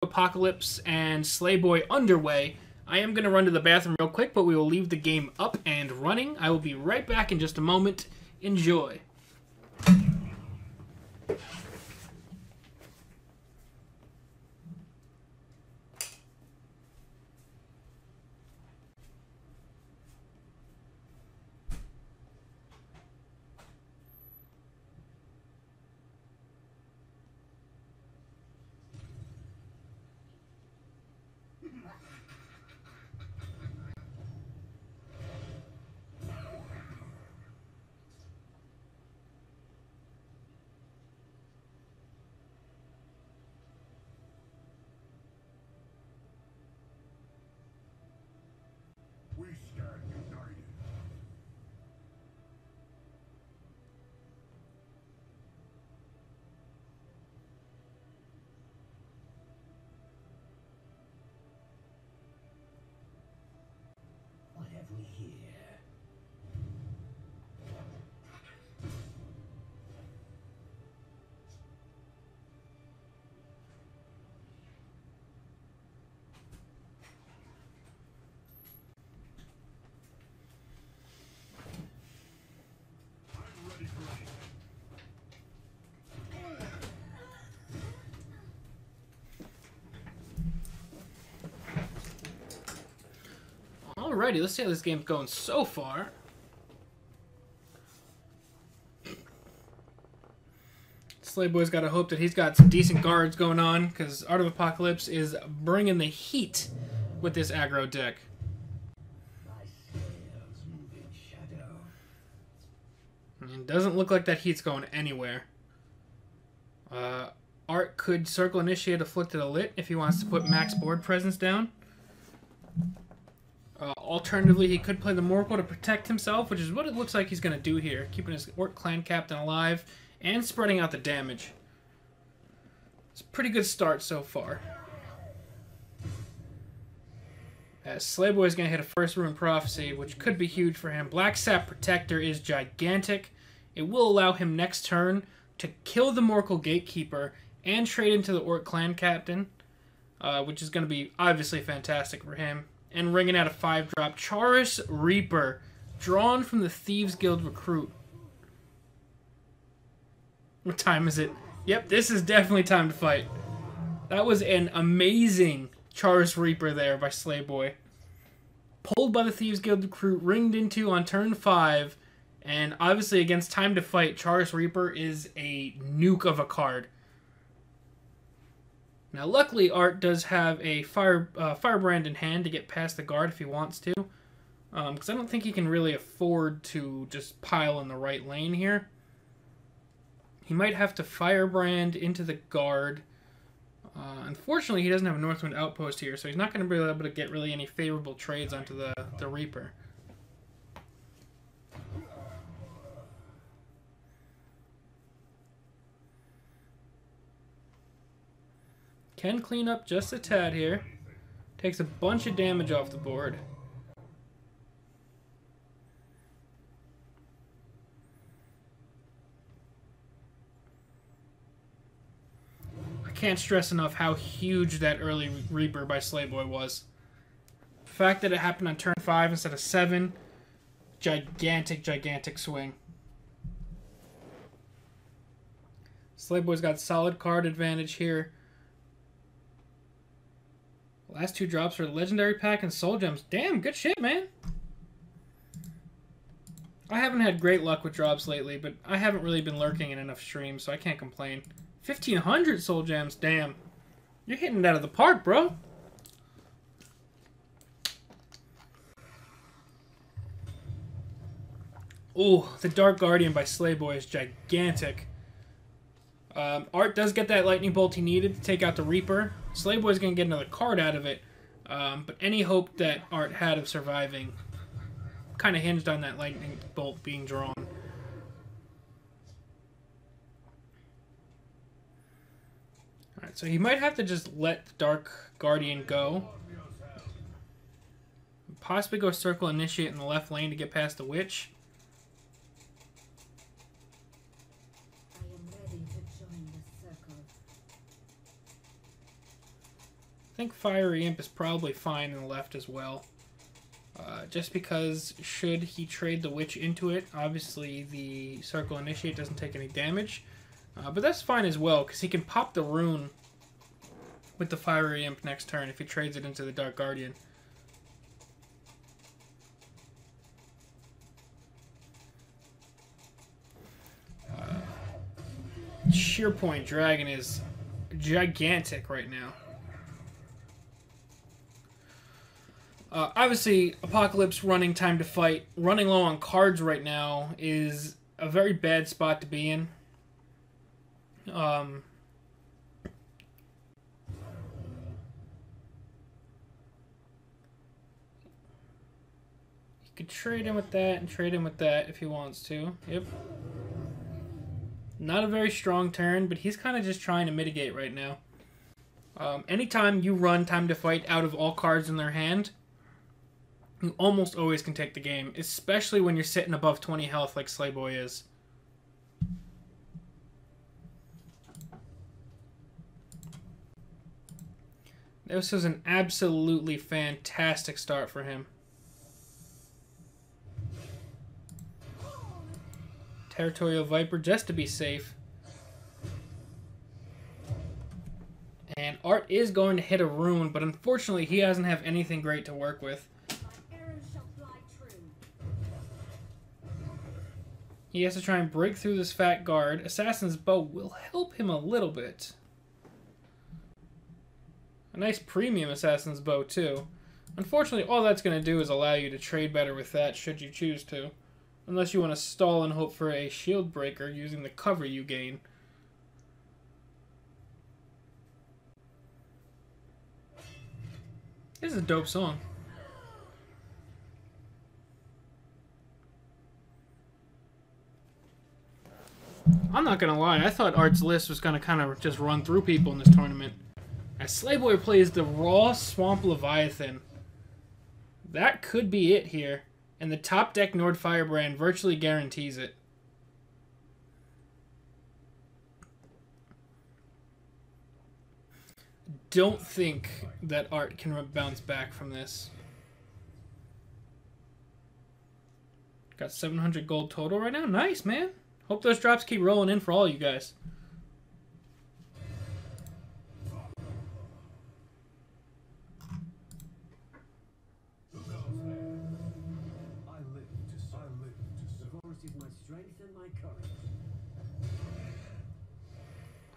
ArtOfApocalypse and SlayBoy underway. I am going to run to the bathroom real quick, but we will leave the game up and running. I will be right back in just a moment. Enjoy. Alrighty, let's see how this game's going so far. SlayBoy's got to hope that he's got some decent guards going on, because ArtOfApocalypse is bringing the heat with this aggro deck. It doesn't look like that heat's going anywhere. Art could circle initiate Afflicted Alit if he wants to put max board presence down. Alternatively, he could play the Morkel to protect himself, which is what it looks like he's going to do here, keeping his Orc Clan Captain alive and spreading out the damage. It's a pretty good start so far. As SlayBoy is going to hit a first Rune Prophecy, which could be huge for him. Black Sap Protector is gigantic. It will allow him next turn to kill the Morkel Gatekeeper and trade into the Orc Clan Captain, which is going to be obviously fantastic for him. And ringing out a 5-drop, Charis Reaper, drawn from the Thieves Guild Recruit. What time is it? Yep, this is definitely time to fight. That was an amazing Charis Reaper there by SlayBoy. Pulled by the Thieves Guild Recruit, ringed into on turn 5, and obviously against time to fight, Charis Reaper is a nuke of a card. Now, luckily, Art does have a Firebrand in hand to get past the guard if he wants to. Because I don't think he can really afford to just pile in the right lane here. He might have to Firebrand into the guard. Unfortunately, he doesn't have a Northwind Outpost here, so he's not going to be able to get really any favorable trades onto the Reaper. Can clean up just a tad here. Takes a bunch of damage off the board. I can't stress enough how huge that early Reaper by SlayBoy was. The fact that it happened on turn 5 instead of 7, gigantic, gigantic swing. SlayBoy's got solid card advantage here. Last 2 drops are Legendary Pack and Soul Gems. Damn, good shit, man. I haven't had great luck with drops lately, but I haven't really been lurking in enough streams, so I can't complain. 1,500 Soul Gems, damn. You're hitting it out of the park, bro. Ooh, the Dark Guardian by SlayBoy is gigantic. Art does get that Lightning Bolt he needed to take out the Reaper. SlayBoy's going to get another card out of it, but any hope that Art had of surviving kind of hinged on that Lightning Bolt being drawn. Alright, so he might have to just let the Dark Guardian go. Possibly go Circle Initiate in the left lane to get past the Witch. I think Fiery Imp is probably fine in the left as well. Just because should he trade the Witch into it, obviously the Circle Initiate doesn't take any damage. But that's fine as well, because he can pop the rune with the Fiery Imp next turn if he trades it into the Dark Guardian. Shearpoint Dragon is gigantic right now. Obviously, Apocalypse running Time to Fight, running low on cards right now is a very bad spot to be in. You could trade him with that and trade him with that if he wants to. Yep. Not a very strong turn, but he's kind of just trying to mitigate right now. Anytime you run Time to Fight out of all cards in their hand, you almost always can take the game, especially when you're sitting above 20 health like SlayBoy is. This was an absolutely fantastic start for him. Territorial Viper just to be safe. And Art is going to hit a rune, but unfortunately he doesn't have anything great to work with. He has to try and break through this fat guard. Assassin's Bow will help him a little bit. A nice premium Assassin's Bow too. Unfortunately, all that's going to do is allow you to trade better with that should you choose to. Unless you want to stall and hope for a shield breaker using the cover you gain. This is a dope song. I'm not gonna lie, I thought Art's list was gonna kind of just run through people in this tournament. As SlayBoy plays the raw Swamp Leviathan, that could be it here. And the top deck Nord Firebrand virtually guarantees it. Don't think that Art can bounce back from this. Got 700 gold total right now. Nice, man. Hope those drops keep rolling in for all you guys.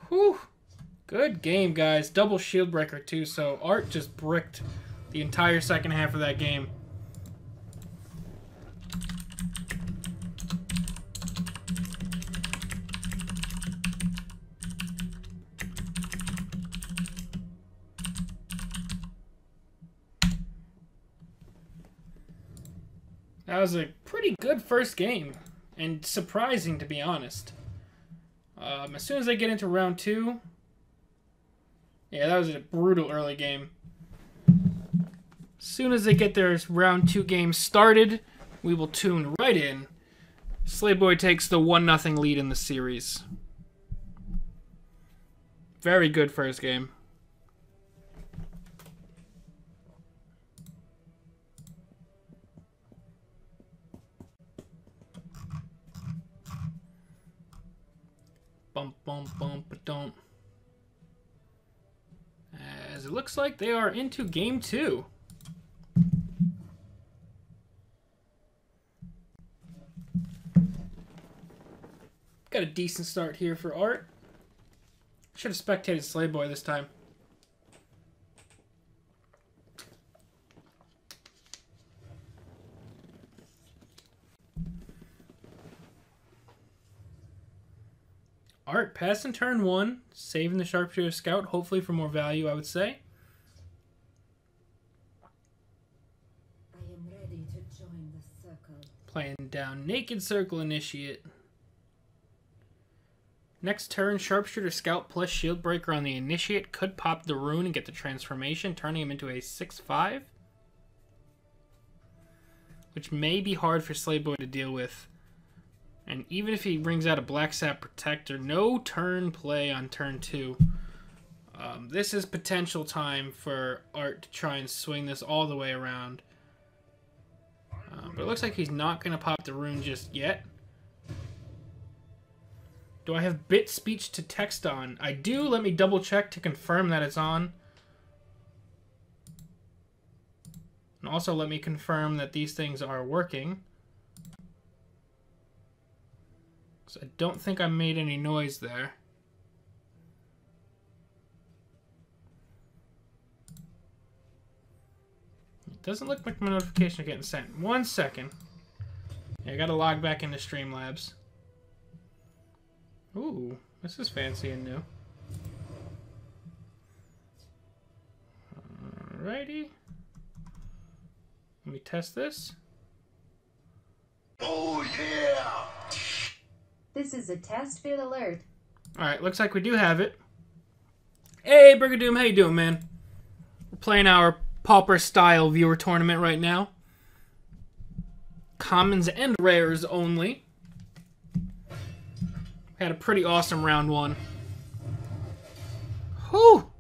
Whew. Good game, guys. Double shield breaker, too, so Art just bricked the entire second half of that game. That was a pretty good first game, and surprising, to be honest. As soon as they get into round 2... Yeah, that was a brutal early game. As soon as they get their round 2 game started, we will tune right in. SlayBoy takes the 1-0 lead in the series. Very good first game. Bump, bump, bump, but don't. As it looks like they are into game 2. Got a decent start here for Art. Should have spectated SlayBoy this time. Art passing turn 1, saving the Sharpshooter Scout, hopefully for more value, I would say. I am ready to join the circle. Playing down Naked Circle Initiate. Next turn, Sharpshooter Scout plus Shield Breaker on the Initiate could pop the rune and get the transformation, turning him into a 6/5. Which may be hard for SlayBoy to deal with. And even if he brings out a Black Sap Protector, no turn play on turn 2. This is potential time for Art to try and swing this all the way around. But it looks like he's not going to pop the rune just yet. Do I have bit speech to text on? I do. Let me double check to confirm that it's on. And also let me confirm that these things are working. So I don't think I made any noise there. It doesn't look like my notifications are getting sent. 1 second. Yeah, I gotta log back into Streamlabs. Ooh, this is fancy and new. Alrighty. Let me test this. Oh yeah! This is a test field alert. Alright, looks like we do have it. Hey, Brigadoom, how you doing, man? We're playing our Pauper style viewer tournament right now. Commons and rares only. Had a pretty awesome round one. Whew!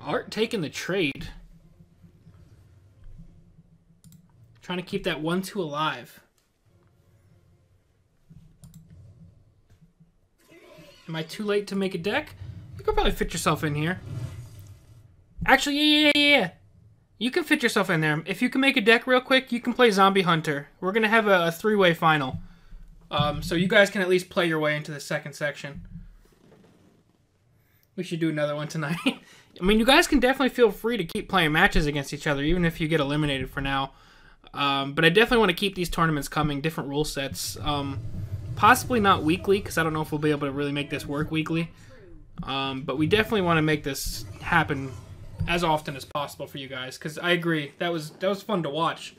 Art taking the trade. Trying to keep that 1-2 alive. Am I too late to make a deck? You could probably fit yourself in here. Actually, yeah. You can fit yourself in there. If you can make a deck real quick, you can play Zombie Hunter. We're going to have a three-way final. So you guys can at least play your way into the second section. We should do another one tonight. I mean, you guys can definitely feel free to keep playing matches against each other, even if you get eliminated for now. But I definitely want to keep these tournaments coming, different rule sets. Possibly not weekly, because I don't know if we'll be able to really make this work weekly. But we definitely want to make this happen as often as possible for you guys, because I agree, that was fun to watch.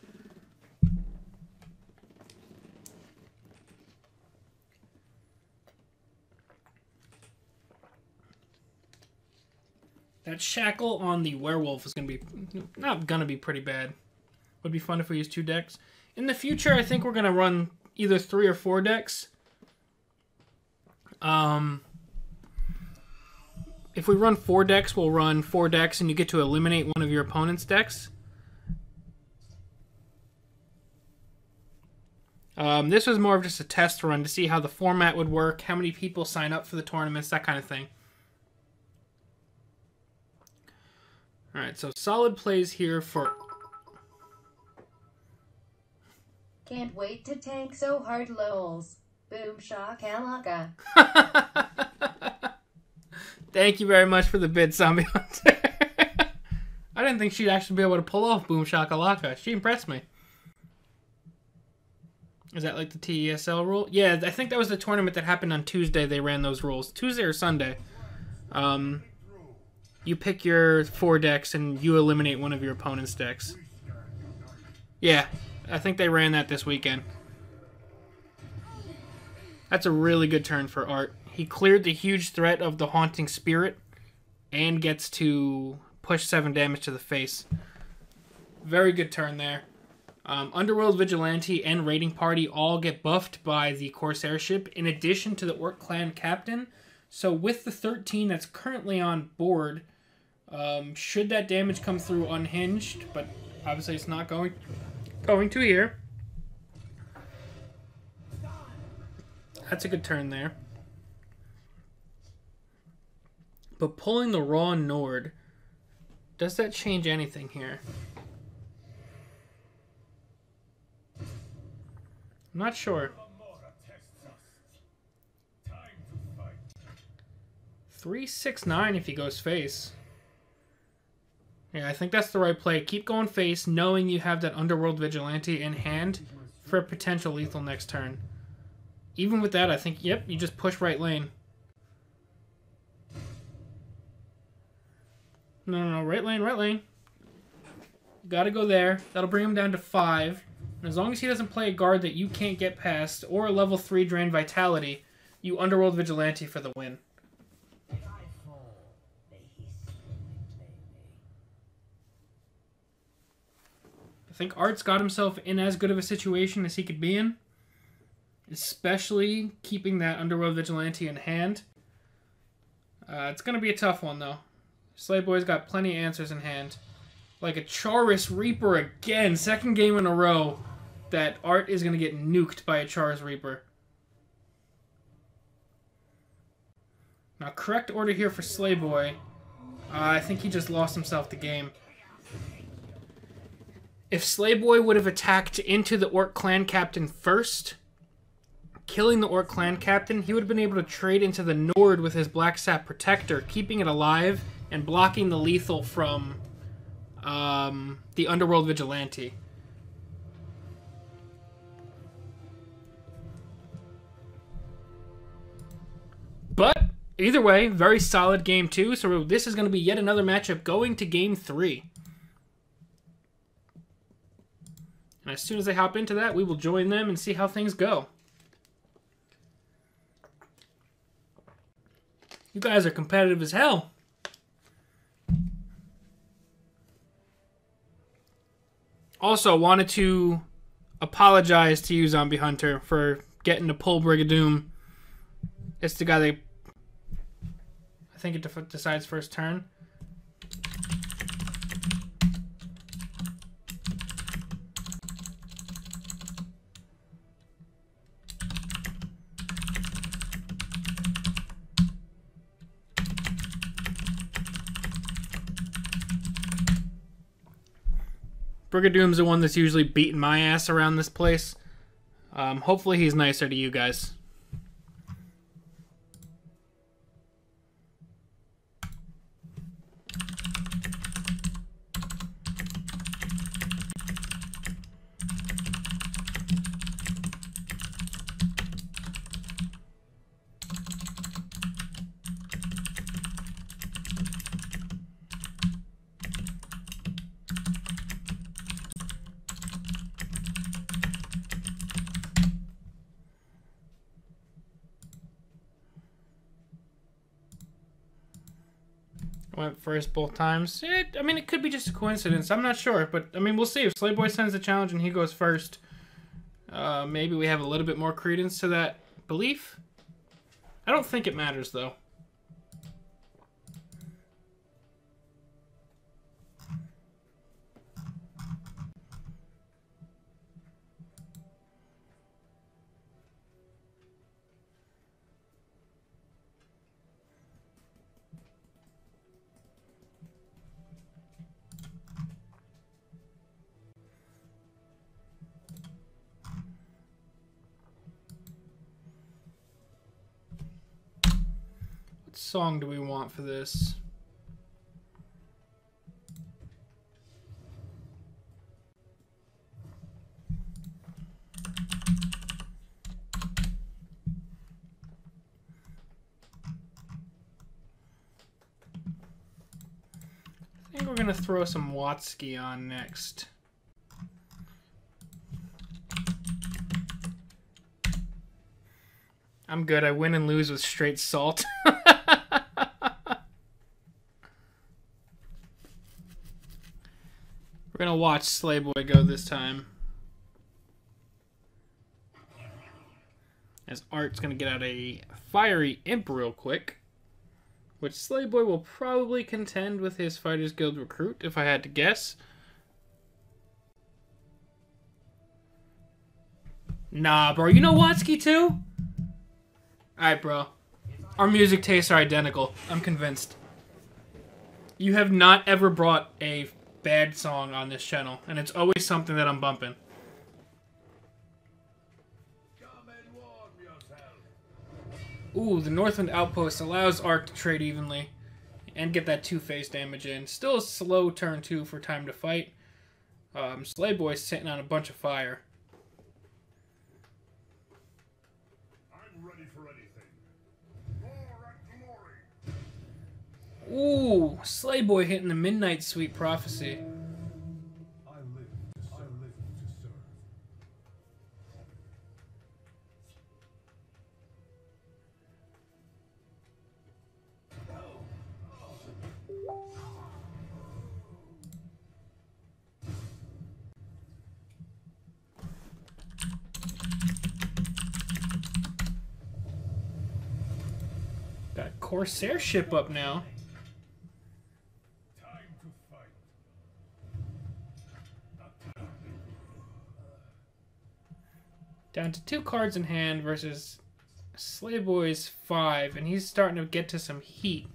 That shackle on the werewolf is not gonna be pretty bad. Would be fun if we use 2 decks. In the future, I think we're gonna run either 3 or 4 decks. If we run 4 decks, we'll run 4 decks and you get to eliminate one of your opponent's decks. This was more of just a test run to see how the format would work, how many people sign up for the tournaments, that kind of thing. Alright, so solid plays here for... Can't wait to tank so hard, lols. Boom shakalaka. Thank you very much for the bid, Zombie Hunter. I didn't think she'd actually be able to pull off Boom Shakalaka. She impressed me. Is that like the TESL rule? Yeah, I think that was the tournament that happened on Tuesday. They ran those rules. Tuesday or Sunday. You pick your 4 decks and you eliminate one of your opponent's decks. Yeah, I think they ran that this weekend. That's a really good turn for Art. He cleared the huge threat of the Haunting Spirit and gets to push 7 damage to the face. Very good turn there. Underworld Vigilante and Raiding Party all get buffed by the Corsair ship, in addition to the Orc Clan Captain. So with the 13 that's currently on board, should that damage come through unhinged, but obviously it's not going to here. That's a good turn there. But pulling the Raw Nord, does that change anything here? I'm not sure. 3-6-9 if he goes face. Yeah, I think that's the right play. Keep going face, knowing you have that Underworld Vigilante in hand for a potential lethal next turn. Even with that, I think, yep, you just push right lane. No, right lane, right lane. Gotta go there. That'll bring him down to 5. And as long as he doesn't play a guard that you can't get past, or a level 3 Drain Vitality, you Underworld Vigilante for the win. I think Art's got himself in as good of a situation as he could be in. especially keeping that Underworld Vigilante in hand. It's going to be a tough one, though. SlayBoy's got plenty of answers in hand. Like a Charis Reaper again. Second game in a row that Art is going to get nuked by a Charis Reaper. Now, correct order here for SlayBoy. I think he just lost himself the game. If SlayBoy would have attacked into the Orc Clan Captain first, killing the Orc Clan Captain, he would have been able to trade into the Nord with his Black Sap Protector, keeping it alive and blocking the lethal from the Underworld Vigilante. But either way, very solid game 2. So this is going to be yet another matchup going to game 3. And as soon as they hop into that, we will join them and see how things go. You guys are competitive as hell. Also, wanted to apologize to you, Zombie Hunter, for getting to pull Brigadoon. It's the guy that I think it decides first turn. Brigadoon's the one that's usually beating my ass around this place. Hopefully he's nicer to you guys. Went first both times. I mean, it could be just a coincidence. I'm not sure, but I mean, we'll see. If SlayBoy sends the challenge and he goes first, maybe we have a little bit more credence to that belief. I don't think it matters, though. What song do we want for this? I think we're gonna throw some Watsky on next. I'm good. I win and lose with straight salt. We're gonna watch SlayBoy go this time. As Art's gonna get out a Fiery Imp real quick. Which SlayBoy will probably contend with his Fighters Guild recruit, if I had to guess. Nah, bro. You know Watsky too? Alright, bro. Our music tastes are identical. I'm convinced. You have not ever brought a bad song on this channel, and it's always something that I'm bumping. Ooh, the Northwind Outpost allows Art to trade evenly and get that two-phase damage in. Still a slow turn 2 for time to fight. SlayBoy's sitting on a bunch of fire. I'm ready for anything. Roar and glory. Ooh, SlayBoy hitting the Midnight Sweet Prophecy. I live to serve. Corsair ship up now. Time to fight. Down to 2 cards in hand versus SlayBoy's 5, and he's starting to get to some heat.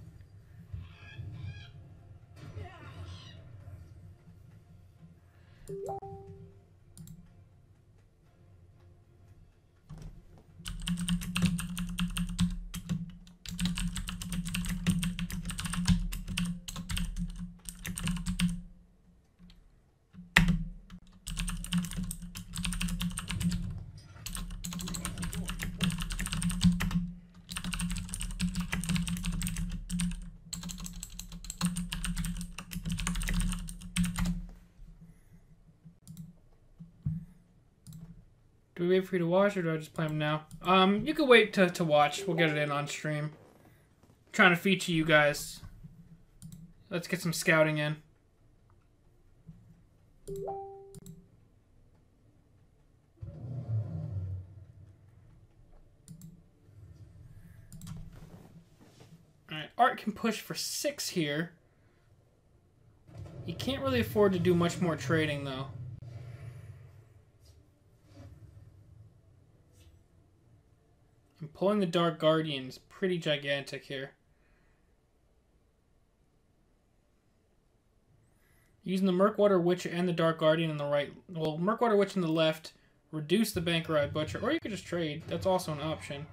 Do we wait for you to watch, or do I just play them now? You can wait to watch. We'll get it in on stream. Trying to feature you guys. Let's get some scouting in. Alright, Art can push for 6 here. He can't really afford to do much more trading, though. And pulling the Dark Guardian is pretty gigantic here. Using the Murkwater Witch and the Dark Guardian on the right. Well, Murkwater Witch on the left. Reduce the Bankeride Butcher. Or you could just trade. That's also an option.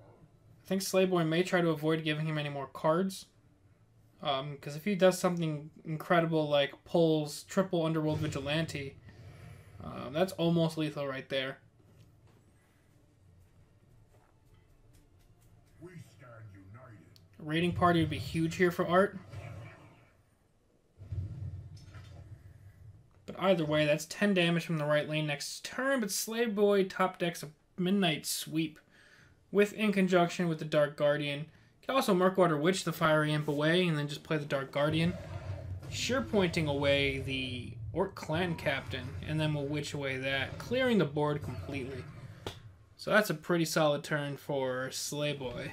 I think SlayBoy may try to avoid giving him any more cards. Because if he does something incredible like pulls triple Underworld Vigilante, that's almost lethal right there. We stand united. Raiding party would be huge here for Art. But either way, that's 10 damage from the right lane next turn. But SlayBoy top decks a Midnight Sweep with in conjunction with the Dark Guardian. You can also Murkwater Witch the Fiery Imp away and then just play the Dark Guardian. Sure pointing away the Orc Clan Captain, and then we'll Witch away that, clearing the board completely. So that's a pretty solid turn for SlayBoy.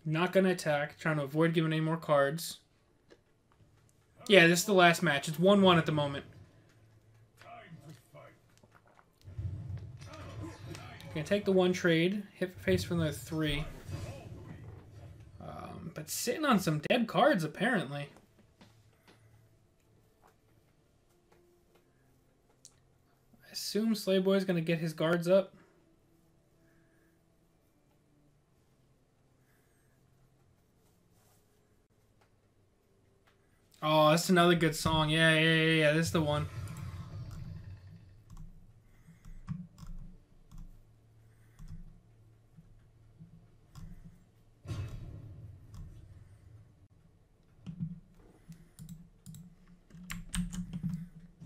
Not going to attack, trying to avoid giving any more cards. Yeah, this is the last match. It's 1-1 at the moment. Gonna take the 1 trade, hit face for another 3. But sitting on some dead cards, apparently. I assume SlayBoy's gonna get his guards up. Oh, that's another good song. Yeah. This is the one.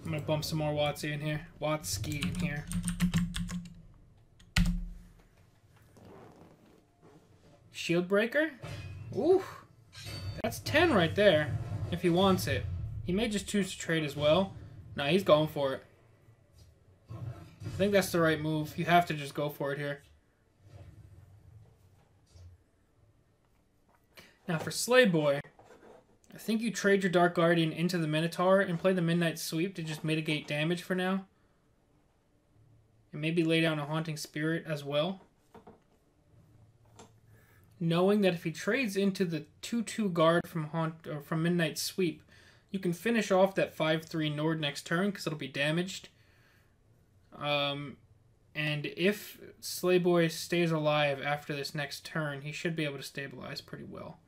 I'm gonna bump some more Watsy in here. Watsky in here. Shield Breaker? Ooh. That's 10 right there. If he wants it. He may just choose to trade as well. Nah, he's going for it. I think that's the right move. You have to just go for it here. Now for SlayBoy, I think you trade your Dark Guardian into the Minotaur and play the Midnight Sweep to just mitigate damage for now. And maybe lay down a Haunting Spirit as well. Knowing that if he trades into the 2/2 guard from Midnight Sweep, you can finish off that 5/3 Nord next turn because it'll be damaged. And if SlayBoy stays alive after this next turn, he should be able to stabilize pretty well.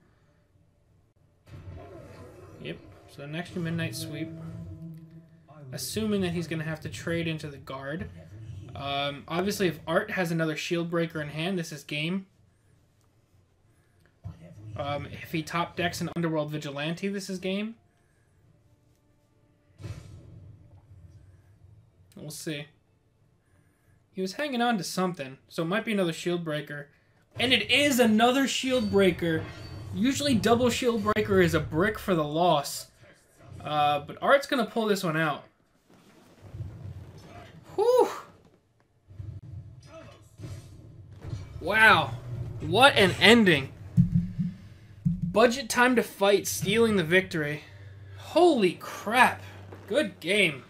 Yep, so next to Midnight Sweep. Assuming that he's going to have to trade into the guard. Obviously, if Art has another Shield Breaker in hand, this is game. If he top decks an Underworld Vigilante, this is game. We'll see. He was hanging on to something, so it might be another Shield Breaker. And it is another Shield Breaker. Usually double Shield Breaker is a brick for the loss. But Art's going to pull this one out. Whew! Wow. What an ending. Budget time to fight, stealing the victory. Holy crap. Good game.